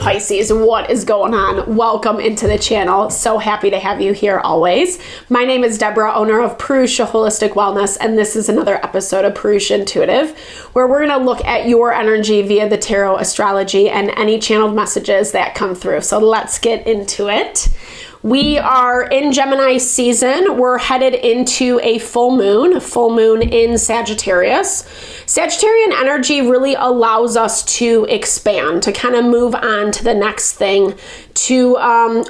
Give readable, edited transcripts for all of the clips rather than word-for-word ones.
Pisces, what is going on? Welcome into the channel. So happy to have you here always. My name is Deborah, owner of Purusha Holistic Wellness, and this is another episode of Purusha Intuitive, where we're going to look at your energy via the tarot, astrology, and any channeled messages that come through. So let's get into it. We are in Gemini season. We're headed into a full moon in Sagittarius. Sagittarian energy really allows us to expand, to kind of move on to the next thing, to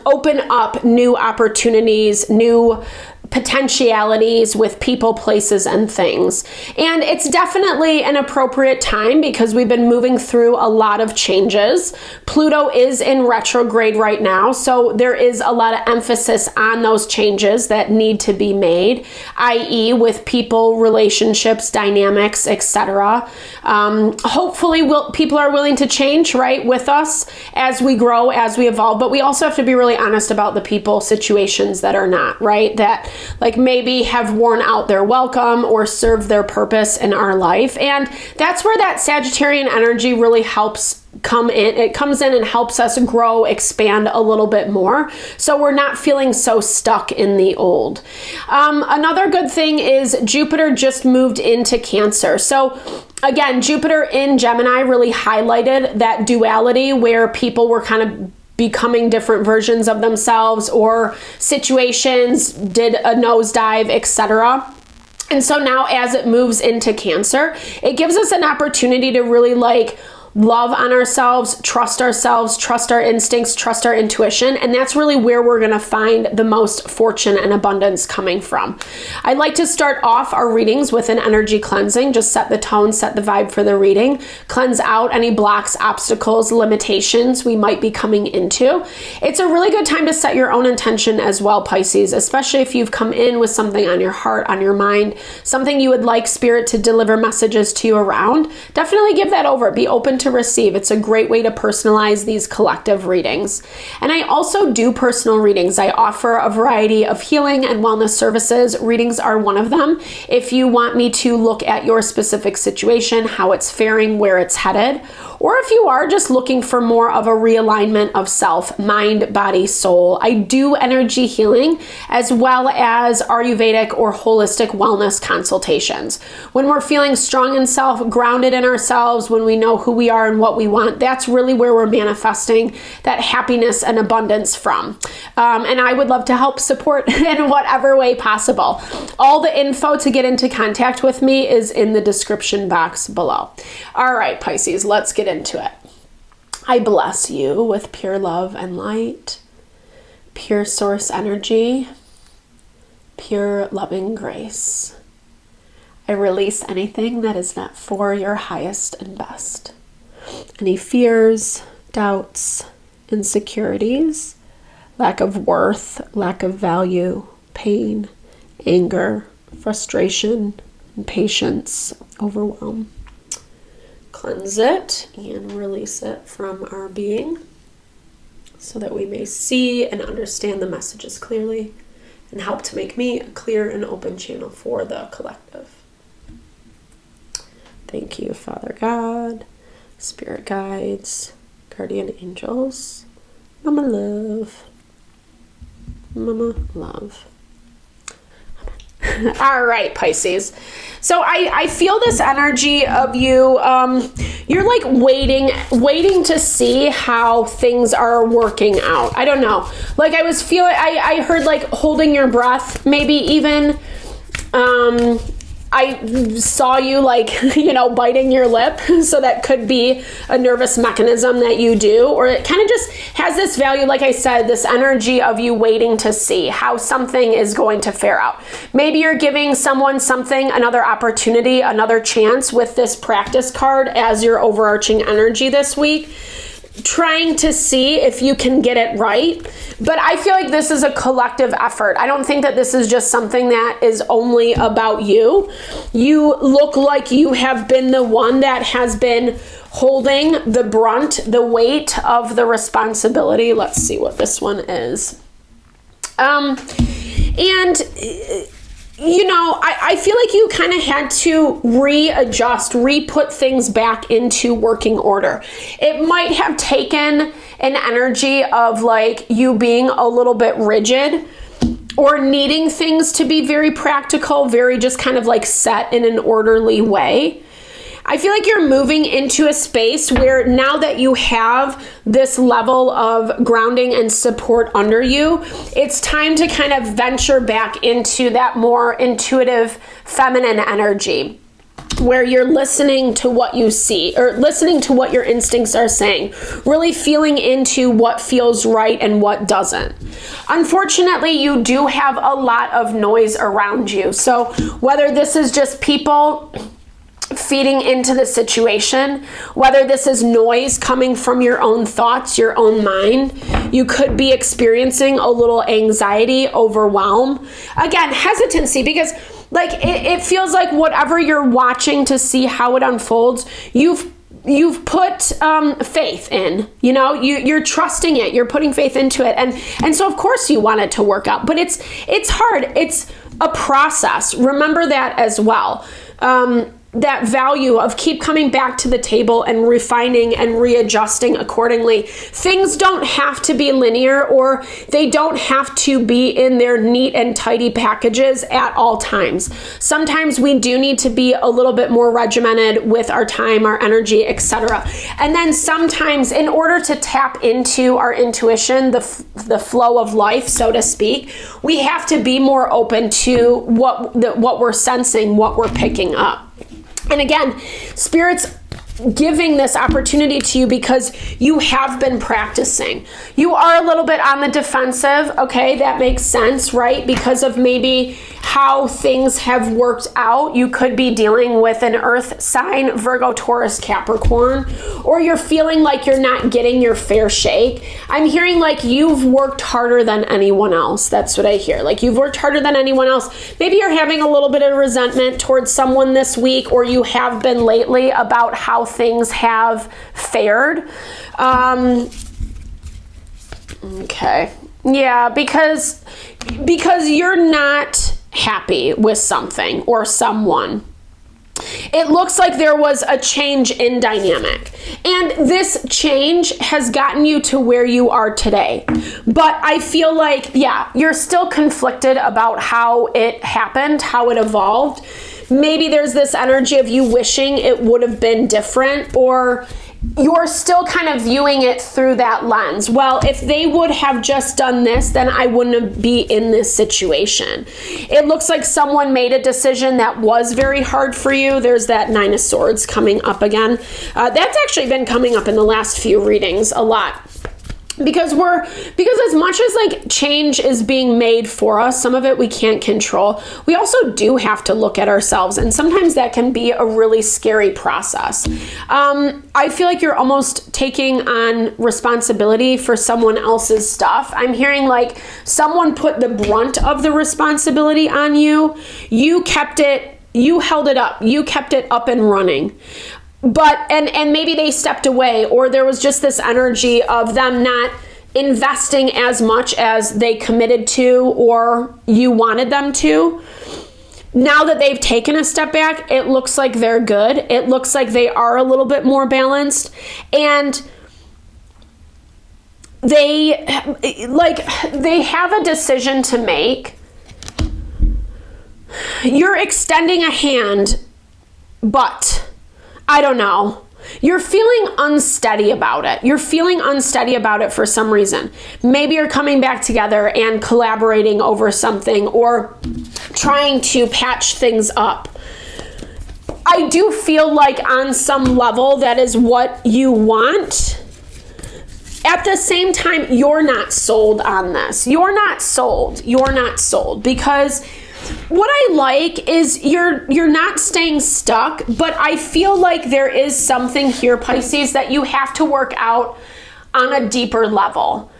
open up new opportunities, new potentialities with people, places, and things. And it's definitely an appropriate time because we've been moving through a lot of changes. Pluto is in retrograde right now, so there is a lot of emphasis on those changes that need to be made, i.e. with people, relationships, dynamics, etc. Hopefully people are willing to change, right, with us as we grow, as we evolve, but we also have to be really honest about the people, situations that are not, right, that like maybe have worn out their welcome or served their purpose in our life. And that's where that Sagittarian energy really helps come in. It comes in and helps us grow, expand a little bit more, so we're not feeling so stuck in the old. Another good thing is Jupiter just moved into Cancer. So again, Jupiter in Gemini really highlighted that duality where people were kind of becoming different versions of themselves, or situations did a nosedive, etc. And so now as it moves into Cancer, it gives us an opportunity to really love on ourselves, trust our instincts, trust our intuition. And that's really where we're going to find the most fortune and abundance coming from. I like to start off our readings with an energy cleansing, just set the tone, set the vibe for the reading, cleanse out any blocks, obstacles, limitations we might be coming into. It's a really good time to set your own intention as well, Pisces, especially if you've come in with something on your heart, on your mind, something you would like Spirit to deliver messages to you around. Definitely give that over. Be open to receive. It's a great way to personalize these collective readings. And I also do personal readings. I offer a variety of healing and wellness services. Readings are one of them. If you want me to look at your specific situation, how it's faring, where it's headed, or if you are just looking for more of a realignment of self, mind, body, soul, I do energy healing as well as Ayurvedic or holistic wellness consultations. When we're feeling strong in self, grounded in ourselves, when we know who we are and what we want, that's really where we're manifesting that happiness and abundance from. And I would love to help support in whatever way possible. All the info to get into contact with me is in the description box below. All right, Pisces, let's get into it. I bless you with pure love and light, pure source energy, pure loving grace. I release anything that is not for your highest and best. Any fears, doubts, insecurities, lack of worth, lack of value, pain, anger, frustration, impatience, overwhelm. Cleanse it and release it from our being so that we may see and understand the messages clearly and help to make me a clear and open channel for the collective. Thank you, Father God, Spirit guides, guardian angels, Mama Love, Mama Love. All right, Pisces. So I feel this energy of you. You're like waiting to see how things are working out. I don't know. Like I was feeling, I heard like holding your breath, maybe even, I saw you biting your lip. So that could be a nervous mechanism that you do, or it kind of just has this value, like I said, this energy of you waiting to see how something is going to fare out. Maybe you're giving someone something, another opportunity, another chance with this practice card as your overarching energy this week, trying to see if you can get it right. But I feel like this is a collective effort. I don't think that this is just something that is only about you. You look like you have been the one that has been holding the brunt, the weight of the responsibility. Let's see what this one is. And I feel like you kind of had to readjust, re-put things back into working order. It might have taken an energy of like you being a little bit rigid or needing things to be very practical, very just kind of like set in an orderly way. I feel like you're moving into a space where now that you have this level of grounding and support under you, it's time to kind of venture back into that more intuitive feminine energy where you're listening to what you see or listening to what your instincts are saying, really feeling into what feels right and what doesn't. Unfortunately, you do have a lot of noise around you. So whether this is just people feeding into the situation, whether this is noise coming from your own thoughts, your own mind, you could be experiencing a little anxiety, overwhelm, again, hesitancy, because like it feels like whatever you're watching to see how it unfolds, you've put faith in, you're trusting it, you're putting faith into it, and so of course you want it to work out, but it's hard, it's a process. Remember that as well. That value of keep coming back to the table and refining and readjusting accordingly. Things don't have to be linear, or they don't have to be in their neat and tidy packages at all times. Sometimes we do need to be a little bit more regimented with our time, our energy, etc. And then sometimes in order to tap into our intuition, the flow of life, so to speak, we have to be more open to what we're sensing, what we're picking up. And again, Spirit's giving this opportunity to you because you have been practicing. You are a little bit on the defensive. Okay, that makes sense, right? Because of maybe how things have worked out. You could be dealing with an earth sign, Virgo, Taurus, Capricorn, or you're feeling like you're not getting your fair shake. I'm hearing like you've worked harder than anyone else. That's what I hear. Like you've worked harder than anyone else. Maybe you're having a little bit of resentment towards someone this week, or you have been lately about how things have fared. Okay. Yeah, because you're not happy with something or someone. It looks like there was a change in dynamic, and this change has gotten you to where you are today. But I feel like, yeah, you're still conflicted about how it happened, how it evolved. Maybe there's this energy of you wishing it would have been different, or you're still kind of viewing it through that lens. Well, if they would have just done this, then I wouldn't be in this situation. It looks like someone made a decision that was very hard for you. There's that Nine of Swords coming up again. That's actually been coming up in the last few readings a lot. Because as much as like change is being made for us, some of it we can't control, we also do have to look at ourselves, and sometimes that can be a really scary process. I feel like you're almost taking on responsibility for someone else's stuff. I'm hearing like someone put the brunt of the responsibility on you. You kept it, you held it up, you kept it up and running. But, and maybe they stepped away, or there was just this energy of them not investing as much as they committed to or you wanted them to. Now that they've taken a step back, it looks like they're good. It looks like they are a little bit more balanced, and they have a decision to make. You're extending a hand, but I don't know. You're feeling unsteady about it. You're feeling unsteady about it for some reason. Maybe you're coming back together and collaborating over something, or trying to patch things up. I do feel like on some level that is what you want. At the same time, you're not sold on this. You're not sold. You're not sold, because what I like is you're not staying stuck, but I feel like there is something here, Pisces, that you have to work out on a deeper level.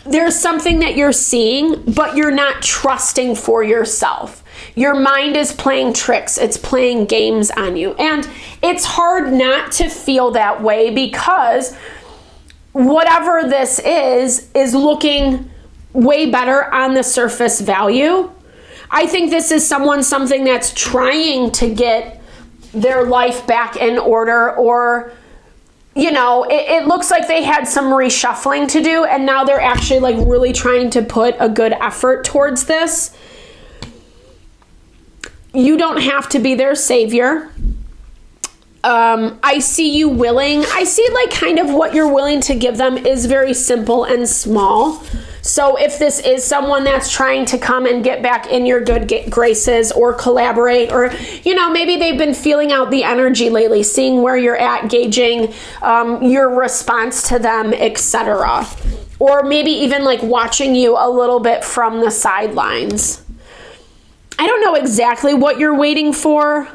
There's something that you're seeing, but you're not trusting for yourself. Your mind is playing tricks. It's playing games on you. And it's hard not to feel that way, because whatever this is looking way better on the surface value. I think this is something that's trying to get their life back in order, or, you know, it looks like they had some reshuffling to do, and now they're actually like really trying to put a good effort towards this. You don't have to be their savior. I see you willing. I see like kind of what you're willing to give them is very simple and small. So if this is someone that's trying to come and get back in your good graces or collaborate, or, you know, maybe they've been feeling out the energy lately, seeing where you're at, gauging your response to them, etc. Or maybe even like watching you a little bit from the sidelines. I don't know exactly what you're waiting for.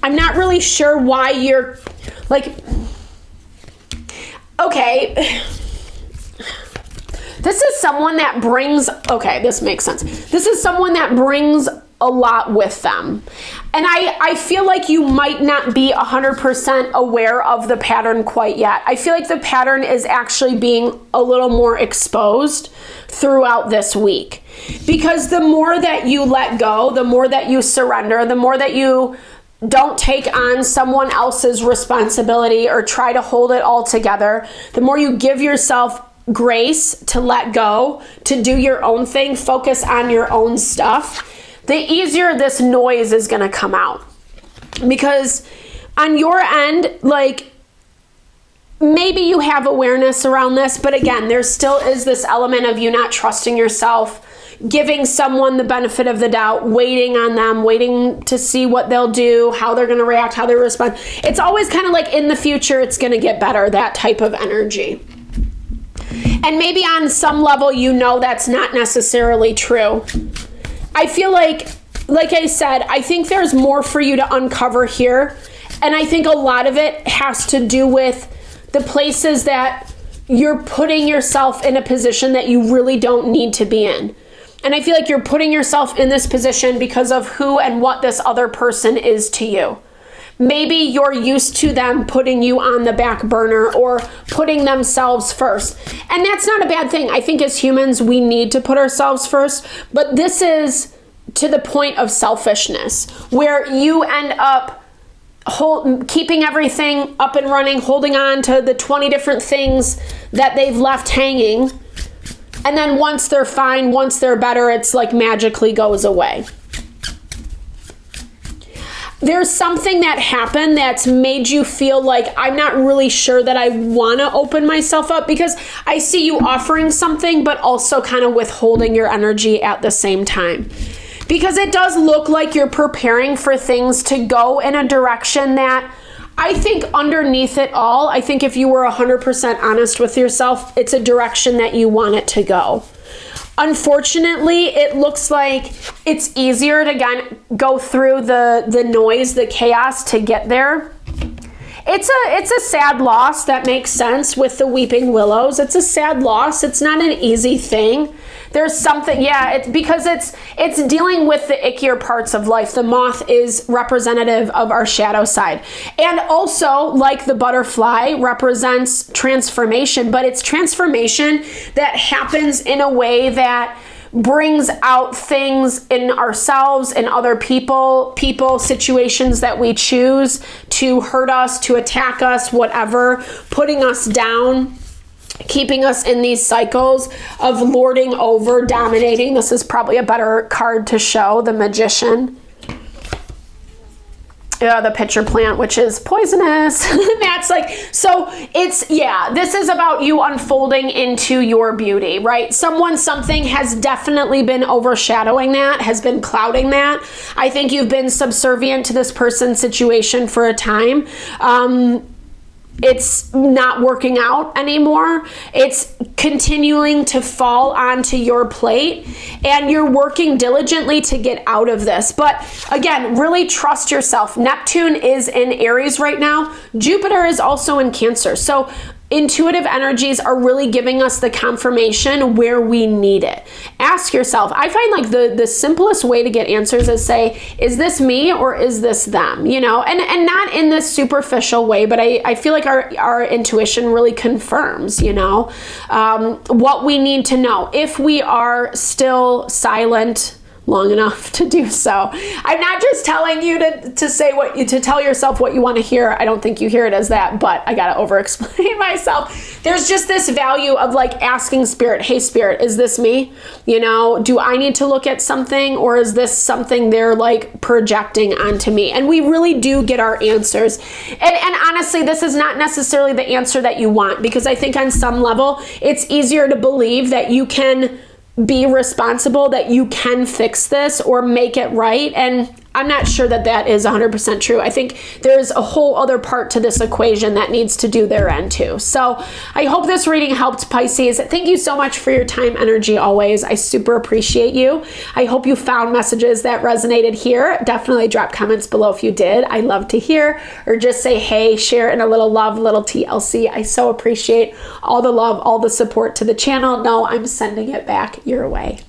I'm not really sure why you're like, okay, this is someone that brings, okay, this makes sense. This is someone that brings a lot with them. And I feel like you might not be 100% aware of the pattern quite yet. I feel like the pattern is actually being a little more exposed throughout this week. Because the more that you let go, the more that you surrender, the more that you don't take on someone else's responsibility or try to hold it all together, the more you give yourself grace to let go, to do your own thing, focus on your own stuff, the easier this noise is going to come out. Because on your end, like, maybe you have awareness around this, but again, there still is this element of you not trusting yourself, giving someone the benefit of the doubt, waiting on them, waiting to see what they'll do, how they're going to react, how they respond. It's always kind of like in the future, it's going to get better, that type of energy. And maybe on some level, you know that's not necessarily true. I feel like I said, I think there's more for you to uncover here. And I think a lot of it has to do with the places that you're putting yourself in a position that you really don't need to be in. And I feel like you're putting yourself in this position because of who and what this other person is to you. Maybe you're used to them putting you on the back burner or putting themselves first. And that's not a bad thing. I think as humans, we need to put ourselves first. But this is to the point of selfishness, where you end up keeping everything up and running, holding on to the 20 different things that they've left hanging. And then once they're fine, once they're better, it's like magically goes away. There's something that happened that's made you feel like, I'm not really sure that I want to open myself up, because I see you offering something, but also kind of withholding your energy at the same time. Because it does look like you're preparing for things to go in a direction that I think underneath it all, I think if you were 100% honest with yourself, it's a direction that you want it to go. Unfortunately, it looks like it's easier to, again, go through the noise, the chaos to get there. It's a sad loss. That makes sense with the weeping willows. It's a sad loss. It's not an easy thing. There's something, it's because it's dealing with the ickier parts of life. The moth is representative of our shadow side. And also, like the butterfly, represents transformation, but it's transformation that happens in a way that brings out things in ourselves and other people, situations that we choose to hurt us, to attack us, whatever, putting us down, keeping us in these cycles of lording over, dominating. This is probably a better card to show, the Magician. The pitcher plant, which is poisonous. That's like, so it's, this is about you unfolding into your beauty, right? Something has definitely been overshadowing that, has been clouding that. I think you've been subservient to this person's situation for a time. It's not working out anymore. It's continuing to fall onto your plate, and you're working diligently to get out of this. But again, really trust yourself. Neptune is in Aries right now. Jupiter is also in Cancer. So intuitive energies are really giving us the confirmation where we need it. Ask yourself. I find like the simplest way to get answers is say, is this me or is this them? You know, and not in this superficial way, but I feel like our intuition really confirms, you know, what we need to know. If we are still silent long enough to do so. I'm not just telling you to tell yourself what you want to hear. I don't think you hear it as that, but I got to over explain myself. There's just this value of like asking spirit, hey spirit, is this me? You know, do I need to look at something, or is this something they're like projecting onto me? And we really do get our answers. And honestly, this is not necessarily the answer that you want, because I think on some level, it's easier to believe that you can be responsible, that you can fix this or make it right. And I'm not sure that that is 100% true. I think there's a whole other part to this equation that needs to do their end too. So I hope this reading helped, Pisces. Thank you so much for your time, energy always. I super appreciate you. I hope you found messages that resonated here. Definitely drop comments below if you did. I love to hear, or just say, hey, share in a little love, little TLC. I so appreciate all the love, all the support to the channel. No, I'm sending it back your way.